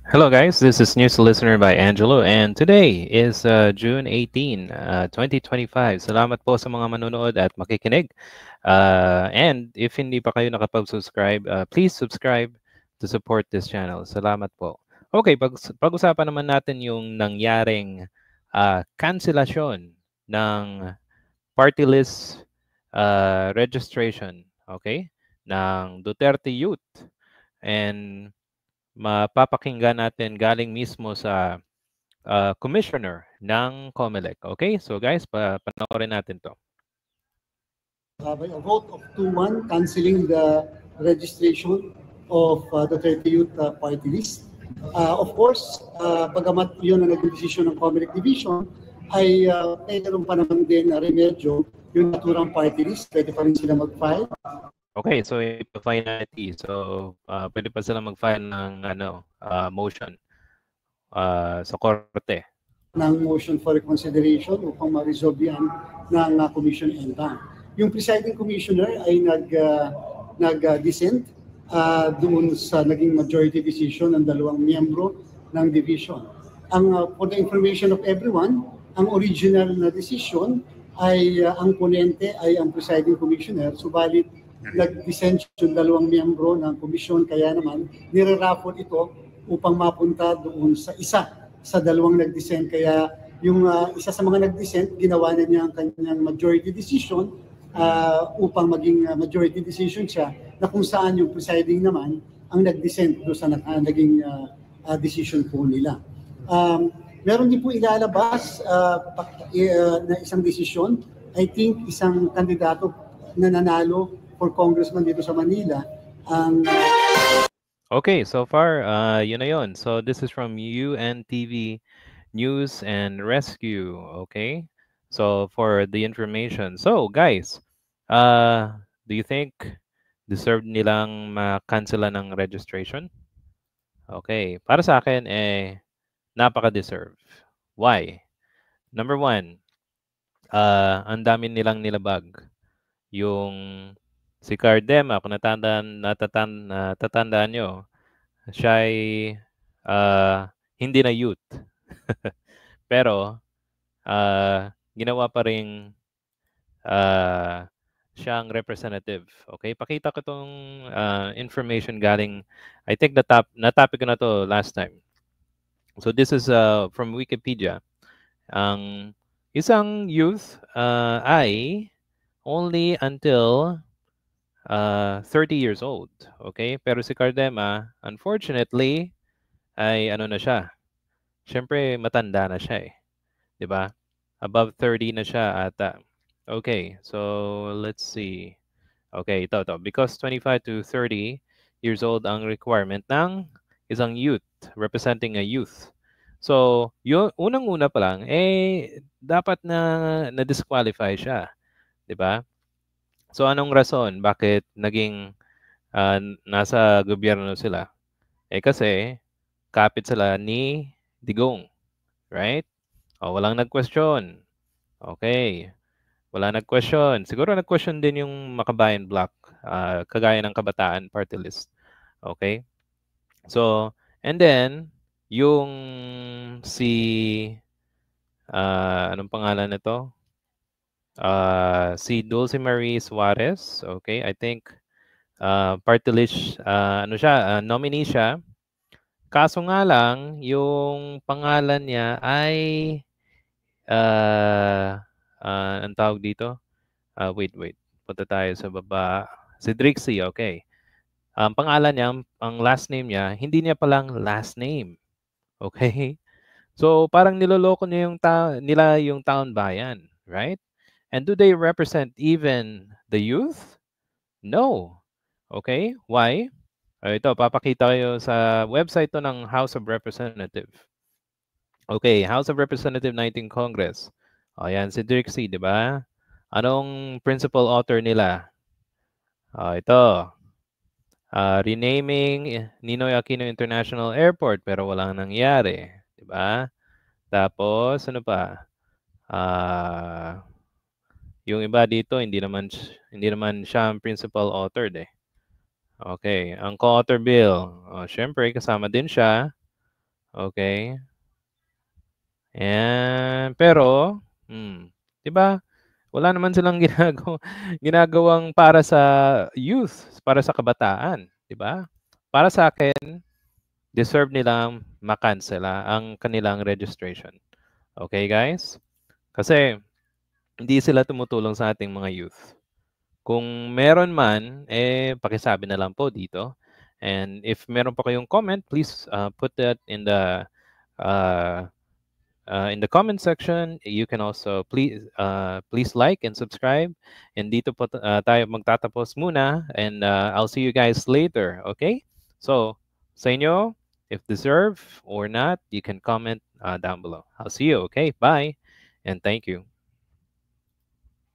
Hello guys, this is News Listener by Angelo and today is June 18, 2025. Salamat po sa mga manonood at makikinig. And if hindi pa kayo nakapag-subscribe, please subscribe to support this channel. Salamat po. Okay, pag-usapan naman natin yung nangyaring kanselasyon ng party list registration, okay, ng Duterte Youth. And mapapakinggan natin galing mismo sa commissioner ng COMELEC. Okay? So guys, panoorin natin to. By a vote of 2-1, canceling the registration of the 30 Youth Party List. Of course, bagamat yun ang naging desisyon ng COMELEC Division, ay mayroon pa naman din na remedyo yung naturang party list. Pwede pa rin sila mag-file. Okay, so finality. So pwede pa sila mag-file ng motion sa korte. Ng motion for reconsideration upang ma-resolve yan ng Commission ELBA. Yung presiding commissioner ay nag-dissent doon sa naging majority decision ng dalawang miyembro ng division. For the information of everyone, ang original na decision ay ang ponente ay ang presiding commissioner, subalit nag-dissent yung dalawang miyembro ng komisyon, kaya naman nire-raffle ito upang mapunta doon sa isa sa dalawang nag-dissent. Kaya yung isa sa mga nag-dissent, ginawa na niya ang kanyang majority decision upang maging majority decision siya, na kung saan yung presiding naman ang nag-dissent doon sa naging decision po nila. Meron din po ilalabas na isang desisyon. I think isang kandidato na nanalo for congressman dito sa Manila ang Okay, so far yun na yun. So this is from UNTV News and Rescue. Okay, so for the information. So guys, do you think deserve nilang ma-cancela ng registration? Okay, para sa akin napaka-deserve. Why? Number one, ang dami nilang nilabag. Yung si Cardema, kung natatandaan nyo, siya ay hindi na youth. Pero ginawa pa rin siyang representative. Okay, pakita ko tong information galing, I think na-topic ko na to last time. So this is from Wikipedia. Ang isang youth ay only until 30 years old. Okay? Pero si Cardema, unfortunately, ay ano na siya. Siyempre, matanda na siya eh. 'Di ba? Above 30 na siya ata. Okay, so let's see. Okay, ito. Because 25 to 30 years old ang requirement ng isang youth, representing a youth. So, yung unang-una pa lang, dapat na-disqualify siya. 'Di ba? So, anong rason? Bakit naging nasa gobyerno sila? Kasi, kapit sila ni Digong. Right? O, walang nag-question. Okay. Wala nag-question. Siguro nag-question din yung Makabayan Bloc, kagaya ng Kabataan Party List. Okay? So, and then, yung si, anong pangalan nito? Si Dulce Marie Suarez. Okay? I think, party list, ano siya, nominee siya. Kaso nga lang, yung pangalan niya ay, ang tawag dito? Wait. Punta tayo sa baba. Si Drixie, okay. Ang pangalan niya, ang last name niya, hindi niya palang last name. Okay? So, parang niloloko niya nila yung taon bayan, right? And do they represent even the youth? No. Okay? Why? Ito, papakita kayo sa website to ng House of Representative. Okay, House of Representative 19 Congress. O, yan, si Drixie, di ba? Anong principal author nila? Ito. Renaming Ninoy Aquino International Airport pero walang nangyari. Di ba? Tapos, ano pa? Yung iba dito, hindi naman siya ang principal author eh. Okay, ang co-author bill, syempre kasama din siya. Okay? And pero, 'di ba? Wala naman silang ginagawang para sa youth, para sa kabataan, 'di ba? Para sa akin, deserve nilang makansela ang kanilang registration. Okay, guys? Kasi hindi sila tumutulong sa ating mga youth. Kung meron man, pakisabi na lang po dito. And if meron pa kayong comment, please put that uh, in the comment section. You can also please like and subscribe. And dito po tayo magtatapos muna. And I'll see you guys later. Okay? So, sa inyo, if deserve or not, you can comment down below. I'll see you. Okay? Bye. And thank you.